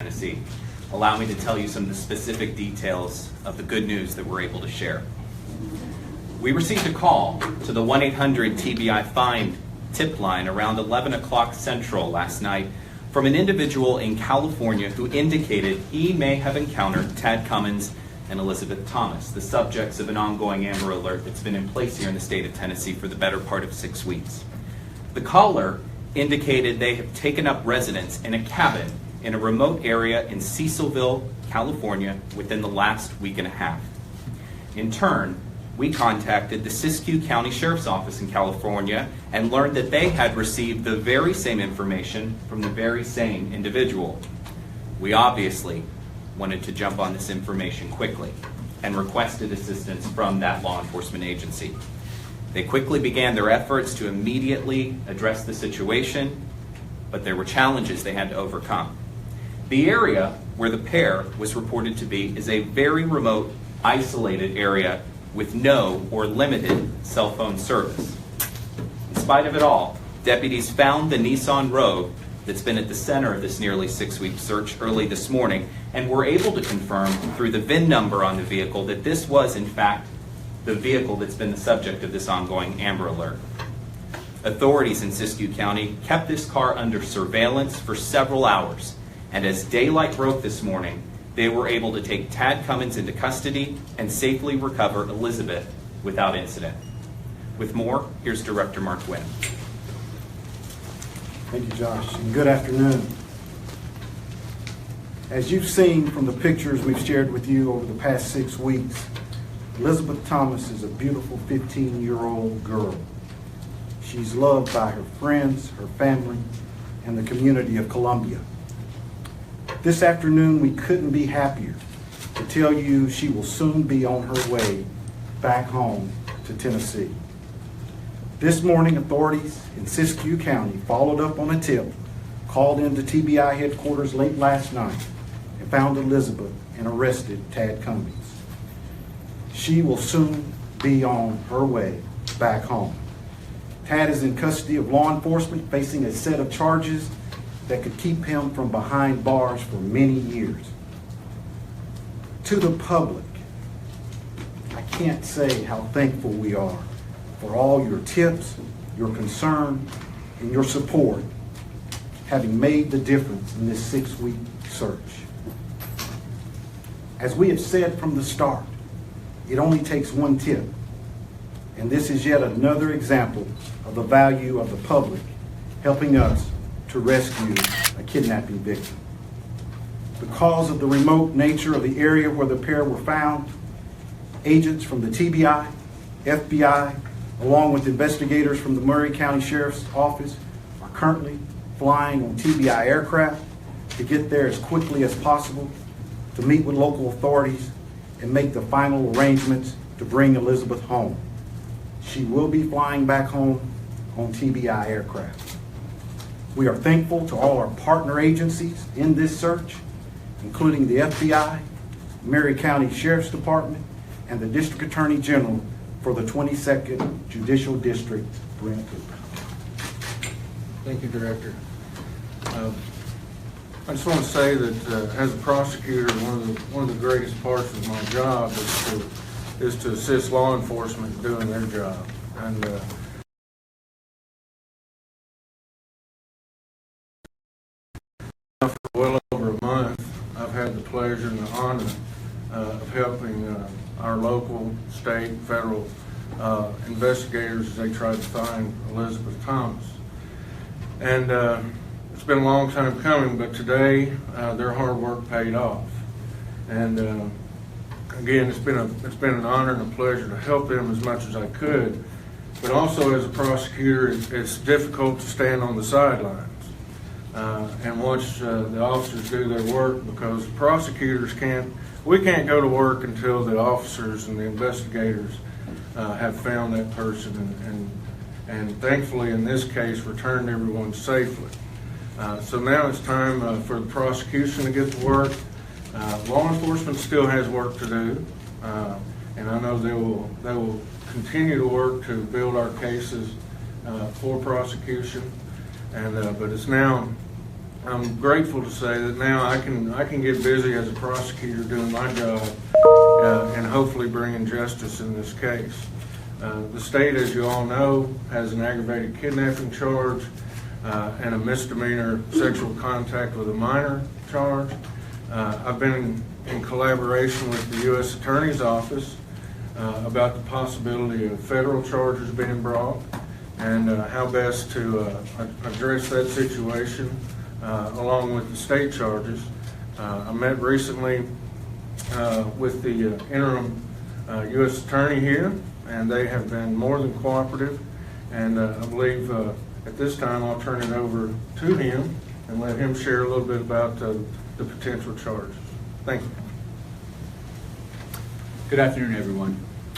Tennessee. Allow me to tell you some of the specific details of the good news that we're able to share. We received a call to the 1-800-TBI FIND tip line around 11 o'clock Central last night from an individual in California who indicated he may have encountered Tad Cummins and Elizabeth Thomas, the subjects of an ongoing Amber Alert that's been in place here in the state of Tennessee for the better part of 6 weeks. The caller indicated they have taken up residence in a cabin in a remote area in Cecilville, California within the last week and a half. In turn, we contacted the Siskiyou County Sheriff's Office in California and learned that they had received the very same information from the very same individual. We obviously wanted to jump on this information quickly and requested assistance from that law enforcement agency. They quickly began their efforts to immediately address the situation, but there were challenges they had to overcome. The area where the pair was reported to be is a very remote, isolated area with no or limited cell phone service. In spite of it all, deputies found the Nissan Rogue that's been at the center of this nearly 6-week search early this morning and were able to confirm through the VIN number on the vehicle that this was, in fact, the vehicle that's been the subject of this ongoing Amber Alert. Authorities in Siskiyou County kept this car under surveillance for several hours, and as daylight broke this morning, they were able to take Tad Cummins into custody and safely recover Elizabeth without incident. With more, here's Director Mark Wynn. Thank you, Josh, and good afternoon. As you've seen from the pictures we've shared with you over the past 6 weeks, Elizabeth Thomas is a beautiful 15-year-old girl. She's loved by her friends, her family, and the community of Columbia. This afternoon, we couldn't be happier to tell you she will soon be on her way back home to Tennessee. This morning, authorities in Siskiyou County followed up on a tip called into TBI headquarters late last night and found Elizabeth and arrested Tad Cummins. She will soon be on her way back home. Tad is in custody of law enforcement, facing a set of charges that could keep him from behind bars for many years. To the public, I can't say how thankful we are for all your tips, your concern, and your support, having made the difference in this 6-week search. As we have said from the start, it only takes one tip, and this is yet another example of the value of the public helping us to rescue a kidnapping victim. Because of the remote nature of the area where the pair were found, agents from the TBI, FBI, along with investigators from the Maury County Sheriff's Office are currently flying on TBI aircraft to get there as quickly as possible to meet with local authorities and make the final arrangements to bring Elizabeth home. She will be flying back home on TBI aircraft. We are thankful to all our partner agencies in this search, including the FBI, Maury County Sheriff's Department, and the District Attorney General for the 22nd Judicial District, Brent Cooper. Thank you, Director. I just want to say that as a prosecutor, one of the greatest parts of my job is to assist law enforcement in doing their job. And for well over a month, I've had the pleasure and the honor of helping our local, state, federal investigators as they try to find Elizabeth Thomas. And it's been a long time coming, but today their hard work paid off. And again, it's been an honor and a pleasure to help them as much as I could. But also, as a prosecutor, it's difficult to stand on the sidelines and watch the officers do their work, because prosecutors we can't go to work until the officers and the investigators have found that person and thankfully in this case returned everyone safely. So now it's time for the prosecution to get to work. Law enforcement still has work to do, and I know they will continue to work to build our cases for prosecution. And but it's now I'm grateful to say that now I can get busy as a prosecutor doing my job and hopefully bringing justice in this case. The state, as you all know, has an aggravated kidnapping charge and a misdemeanor sexual contact with a minor charge. I've been in collaboration with the U.S. Attorney's Office about the possibility of federal charges being brought and how best to address that situation along with the state charges. I met recently with the interim U.S. Attorney here, and they have been more than cooperative, and I believe at this time I'll turn it over to him and let him share a little bit about the potential charges. Thank you. Good afternoon, everyone.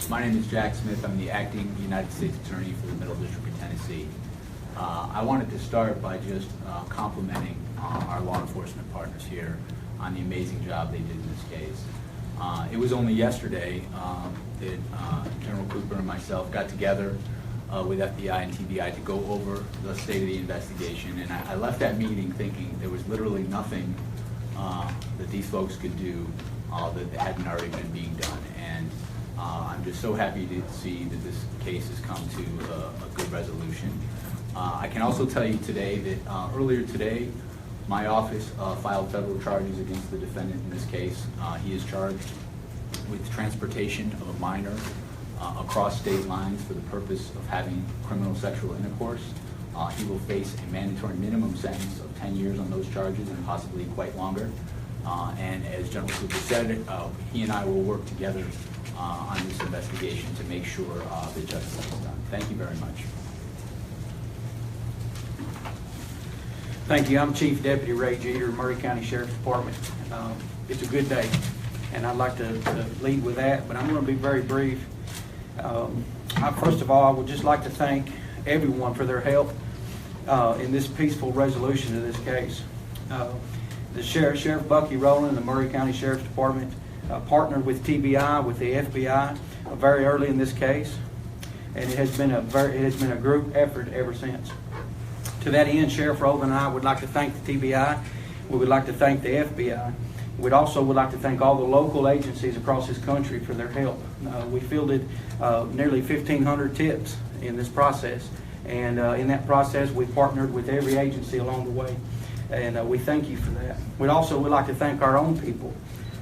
My name is Jack Smith. I'm the acting United States Attorney for the Middle District of Tennessee. I wanted to start by just complimenting our law enforcement partners here on the amazing job they did in this case. It was only yesterday that General Cooper and myself got together with FBI and TBI to go over the state of the investigation, and I left that meeting thinking there was literally nothing that these folks could do that hadn't already been being done. And I'm just so happy to see that this case has come to a good resolution. I can also tell you today that earlier today, my office filed federal charges against the defendant in this case. He is charged with transportation of a minor across state lines for the purpose of having criminal sexual intercourse. He will face a mandatory minimum sentence of 10 years on those charges and possibly quite longer. And as General Cooper said, he and I will work together on this investigation to make sure that justice is done. Thank you very much. Thank you. I'm Chief Deputy Ray Jeter, Maury County Sheriff's Department. It's a good day, and I'd like to lead with that, but I'm going to be very brief. First of all, I would just like to thank everyone for their help in this peaceful resolution of this case. The Sheriff Bucky Rowland, the Maury County Sheriff's Department, partnered with TBI, with the FBI, very early in this case, and it has been a group effort ever since. To that end, Sheriff Rowland and I would like to thank the TBI. We would like to thank the FBI. We'd also would like to thank all the local agencies across this country for their help. We fielded nearly 1,500 tips in this process, and in that process we partnered with every agency along the way, and we thank you for that. We'd also would like to thank our own people.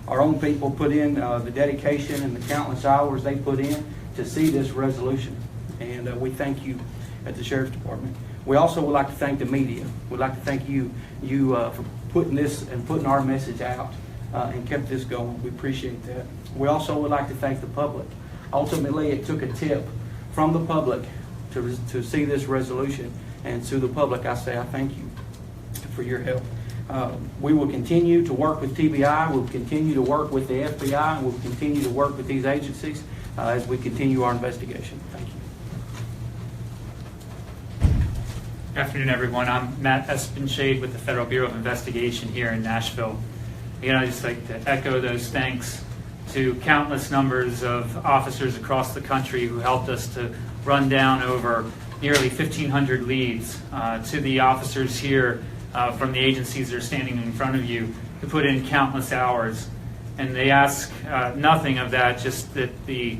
Our own people put in the dedication and the countless hours they put in to see this resolution, and we thank you at the Sheriff's Department. We also would like to thank the media. We'd like to thank you for putting this and putting our message out and kept this going. We appreciate that. We also would like to thank the public. Ultimately, it took a tip from the public to see this resolution, and to the public I say I thank you for your help. We will continue to work with TBI, we'll continue to work with the FBI, and we'll continue to work with these agencies as we continue our investigation. Thank you. Good afternoon, everyone. I'm Matt Espenshade with the Federal Bureau of Investigation here in Nashville. Again, I'd just like to echo those thanks to countless numbers of officers across the country who helped us to run down over nearly 1,500 leads, to the officers here from the agencies that are standing in front of you who put in countless hours. And they ask nothing of that, just that the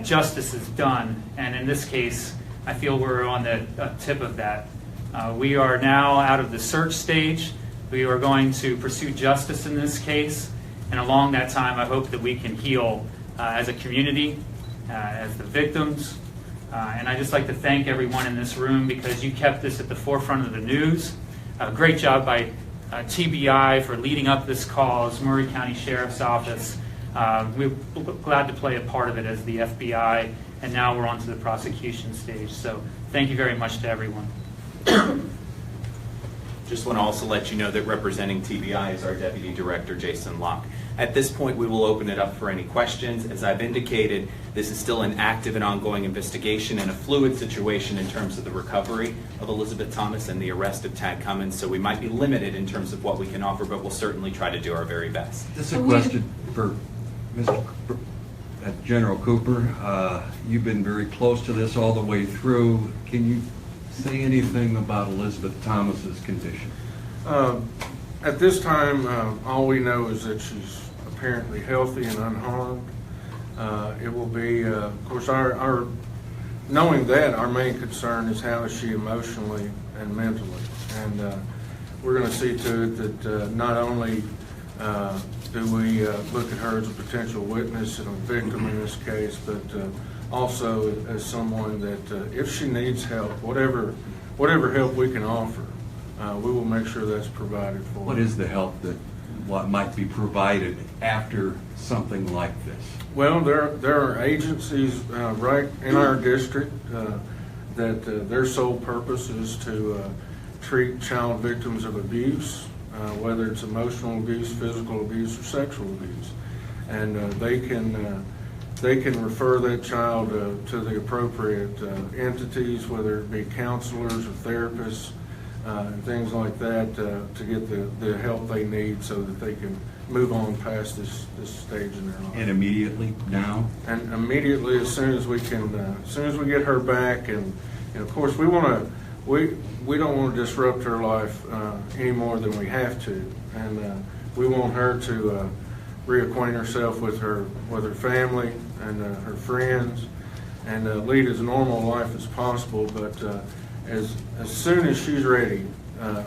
justice is done. And in this case, I feel we're on the tip of that. We are now out of the search stage. We are going to pursue justice in this case, and along that time I hope that we can heal as a community, as the victims, and I'd just like to thank everyone in this room because you kept this at the forefront of the news. Great job by TBI for leading up this cause, Maury County Sheriff's Office. We're glad to play a part of it as the FBI, and now we're on to the prosecution stage. So thank you very much to everyone. Just want to also let you know that representing TBI is our Deputy Director, Jason Locke. At this point, we will open it up for any questions. As I've indicated, this is still an active and ongoing investigation and a fluid situation in terms of the recovery of Elizabeth Thomas and the arrest of Tad Cummins, so we might be limited in terms of what we can offer, but we'll certainly try to do our very best. This is a question for General Cooper. You've been very close to this all the way through. Can you say anything about Elizabeth Thomas's condition? At this time, all we know is that she's apparently healthy and unharmed. It will be, of course, our knowing that, our main concern is how is she emotionally and mentally. And we're going to see to it that not only do we look at her as a potential witness and a victim in this case, but also as someone that if she needs help, whatever help we can offer, we will make sure that's provided for. What is the help that what might be provided after something like this? Well, there are agencies right in our district that their sole purpose is to treat child victims of abuse, whether it's emotional abuse, physical abuse, or sexual abuse, and they can refer that child to the appropriate entities, whether it be counselors or therapists and things like that, to get the help they need so that they can move on past this stage in their life. And immediately now? And immediately, as soon as we can, as soon as we get her back, and of course we don't want to disrupt her life any more than we have to, and we want her to reacquaint herself with her family and her friends, and lead as normal a life as possible. But as soon as she's ready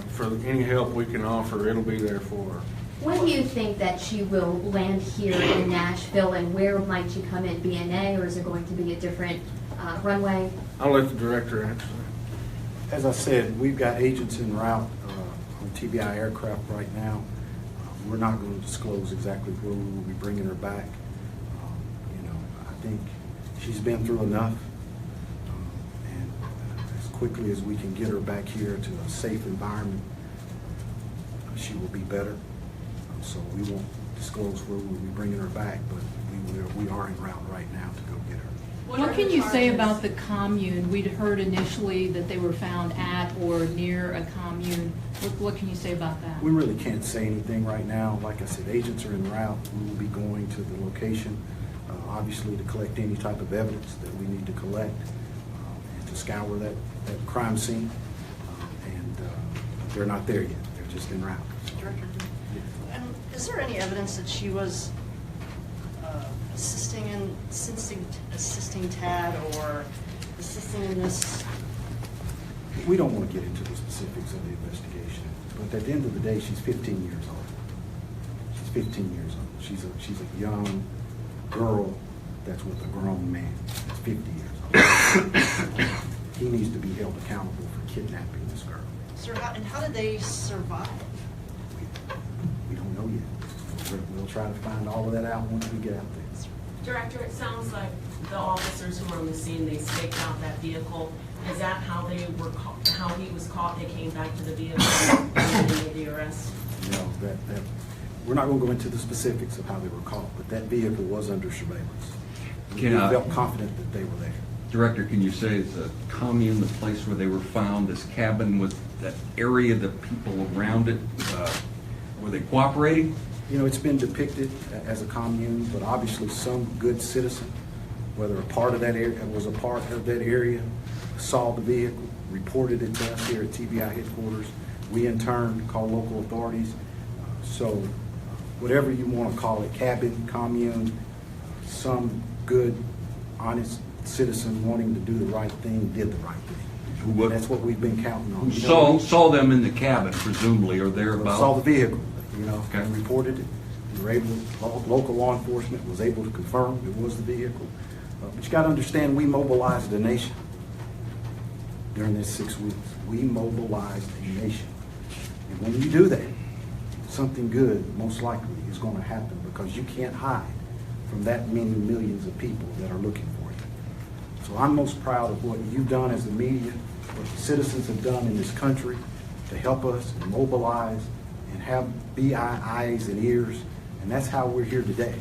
for any help we can offer, it'll be there for her. When do you think that she will land here in Nashville, and where might she come in? BNA, or is it going to be a different runway? I'll let the director answer. As I said, we've got agents en route on TBI aircraft right now. We're not going to disclose exactly where we will be bringing her back. I think she's been through enough, and as quickly as we can get her back here to a safe environment, she will be better. So we won't disclose where we'll be bringing her back, but we are en route right now to go get her. What can you say about the commune? We'd heard initially that they were found at or near a commune. What can you say about that? We really can't say anything right now. Like I said, agents are en route. We will be going to the location, obviously, to collect any type of evidence that we need to collect and to scour that crime scene. And they're not there yet. They're just en route. Director, is there any evidence that she was assisting Tad or assisting in this? We don't want to get into the specifics of the investigation, but at the end of the day, she's 15 years old. She's 15 years old. She's a young girl that's with a grown man that's 50 years old. He needs to be held accountable for kidnapping this girl. Sir, and how did they survive? We don't know yet. We'll try to find all of that out once we get out there. Director, it sounds like the officers who were on the scene, they staked out that vehicle. Is that how they were caught, how he was caught? They came back to the vehicle and made the arrest? No, we're not going to go into the specifics of how they were caught, but that vehicle was under surveillance. We felt confident that they were there. Director, can you say is the commune the place where they were found, this cabin, with that area, the people around it, were they cooperating? It's been depicted as a commune, but obviously some good citizen, whether a part of that area was a part of that area, saw the vehicle, reported it to us here at TBI headquarters. We in turn called local authorities. So whatever you want to call it, cabin, commune, some good, honest citizen wanting to do the right thing did the right thing. And that's what we've been counting on. Who saw them in the cabin, presumably, or thereabouts? Saw the vehicle. Okay. And reported it. We were able, local law enforcement was able to confirm it was the vehicle. But you got to understand, we mobilized a nation during this 6 weeks. We mobilized a nation. And when you do that, something good most likely is going to happen, because you can't hide from that many millions of people that are looking for you. So I'm most proud of what you've done as the media, what the citizens have done in this country to help us and mobilize and have BI eyes and ears, and that's how we're here today.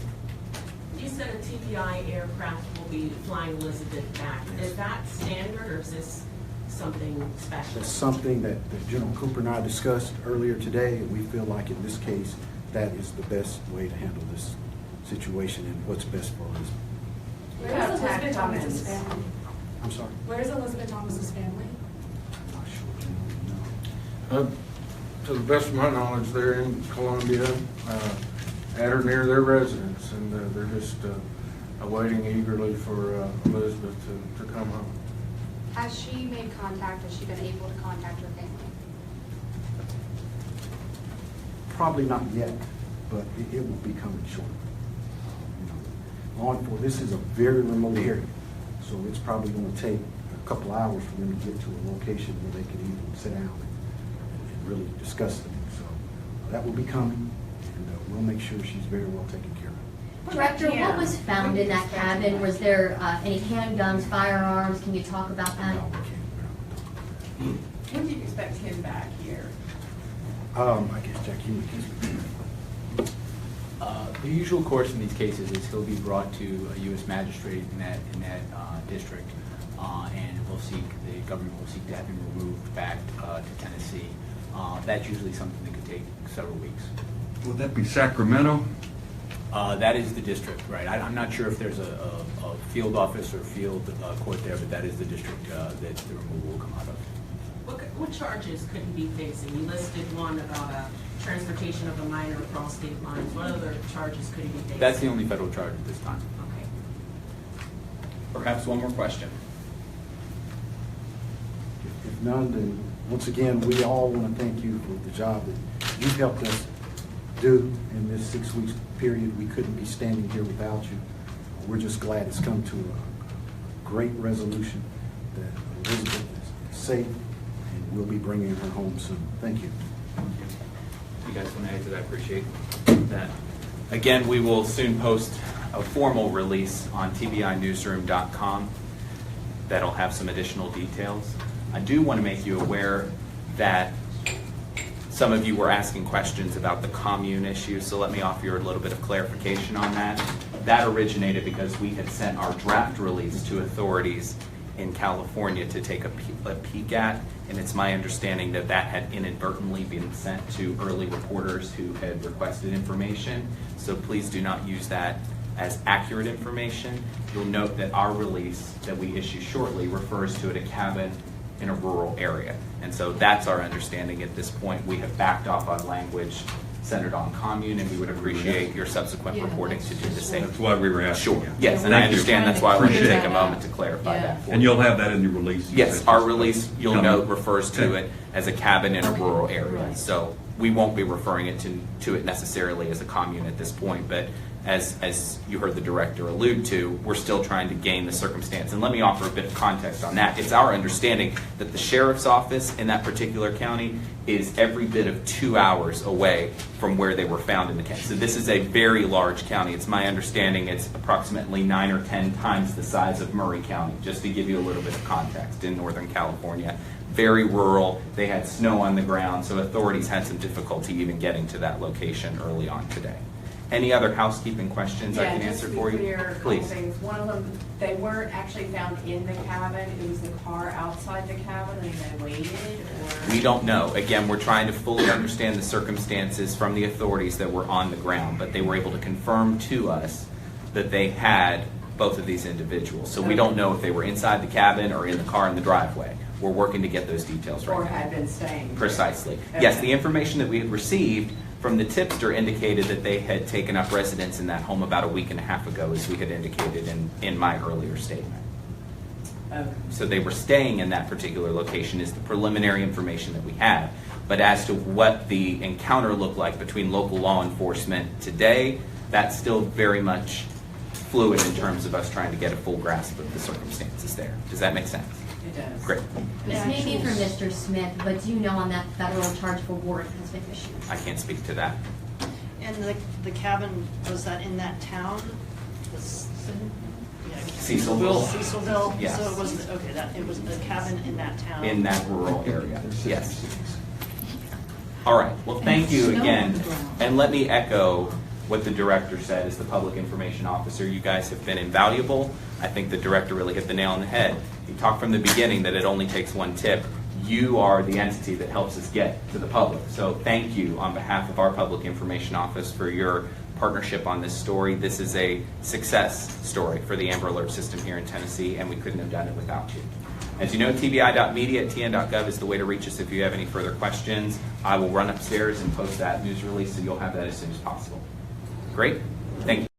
You said a TBI aircraft will be flying Elizabeth back. Yes. Is that standard, or is this something special? That's something that General Cooper and I discussed earlier today, and we feel like in this case that is the best way to handle this situation and what's best for Elizabeth. Where's Elizabeth Thomas's family? I'm sorry? Where's Elizabeth Thomas's family? I'm not sure. No. to the best of my knowledge, they're in Columbia, at or near their residence, and they're just awaiting eagerly for Elizabeth to come home. Has she made contact? Has she been able to contact her family? Probably not yet, but it will be coming shortly. This is a very remote area, so it's probably going to take a couple hours for them to get to a location where they can even sit down and really discuss things. So that will be coming, and we'll make sure she's very well taken care of. Director, what was found in that cabin? Was there any handguns, firearms? Can you talk about that? No, we can't. When do you expect him back here? I guess, Jack, you can speak. The usual course in these cases is he'll be brought to a U.S. magistrate in that district, and the government will seek to have him removed back to Tennessee. That's usually something that could take several weeks. Would that be Sacramento? That is the district, right? I'm not sure if there's a field office or field court there, but that is the district that the removal will come out of. What charges could he be facing? You listed one about transportation of a minor across state lines. What other charges could he be facing? That's the only federal charge at this time. Okay. Perhaps one more question. If none, then once again, we all want to thank you for the job that you've helped us do in this 6 weeks period. We couldn't be standing here without you. We're just glad it's come to a great resolution that Elizabeth is safe, and we'll be bringing her home soon. Thank you. You guys want to add to that? I appreciate that. Again, we will soon post a formal release on tbinewsroom.com that'll have some additional details. I do want to make you aware that some of you were asking questions about the commune issue, so let me offer you a little bit of clarification on that. That originated because we had sent our draft release to authorities in California to take a peek at, and it's my understanding that that had inadvertently been sent to early reporters who had requested information, so please do not use that as accurate information. You'll note that our release that we issue shortly refers to a cabin in a rural area, and so that's our understanding at this point. We have backed off on language centered on commune, and we would appreciate your subsequent reporting to do the same. That's why we were asking. Sure. Yes, and I understand that's why we're going to take a moment to clarify that for you. And you'll have that in the release? Yes, our release, you'll note, refers to it as a cabin in a rural area. So we won't be referring it to it necessarily as a commune at this point, but as you heard the director allude to, we're still trying to gain the circumstance. And let me offer a bit of context on that. It's our understanding that the sheriff's office in that particular county is every bit of 2 hours away from where they were found in the county. So this is a very large county. It's my understanding it's approximately 9 or 10 times the size of Maury County, just to give you a little bit of context, in Northern California. Very rural. They had snow on the ground, so authorities had some difficulty even getting to that location early on today. Any other housekeeping questions I can answer for you? Please. Things. One of them, they weren't actually found in the cabin. It was the car outside the cabin, and they waited, or? We don't know. Again, we're trying to fully understand the circumstances from the authorities that were on the ground, but they were able to confirm to us that they had both of these individuals. So we don't know if they were inside the cabin or in the car in the driveway. We're working to get those details right now. Or had been staying. Precisely. Okay. Yes, the information that we had received from the tipster indicated that they had taken up residence in that home about a week and a half ago, as we had indicated in my earlier statement. Okay. So they were staying in that particular location is the preliminary information that we have. But as to what the encounter looked like between local law enforcement today, that's still very much fluid in terms of us trying to get a full grasp of the circumstances there. Does that make sense? It does. Great. This may be for Mr. Smith, but do you know on that federal charge for warrant has been issued? I can't speak to that. And the cabin, was that in that town? Cecilville? Cecilville? Yes. So it was, it was the cabin in that town? In that rural area, yes. All right, well, thank you again. And let me echo what the director said as the public information officer. You guys have been invaluable. I think the director really hit the nail on the head. He talked from the beginning that it only takes one tip. You are the entity that helps us get to the public. So thank you on behalf of our public information office for your partnership on this story. This is a success story for the Amber Alert system here in Tennessee, and we couldn't have done it without you. As you know, tbi.media@tn.gov is the way to reach us if you have any further questions. I will run upstairs and post that news release, so you'll have that as soon as possible. Great. Thank you.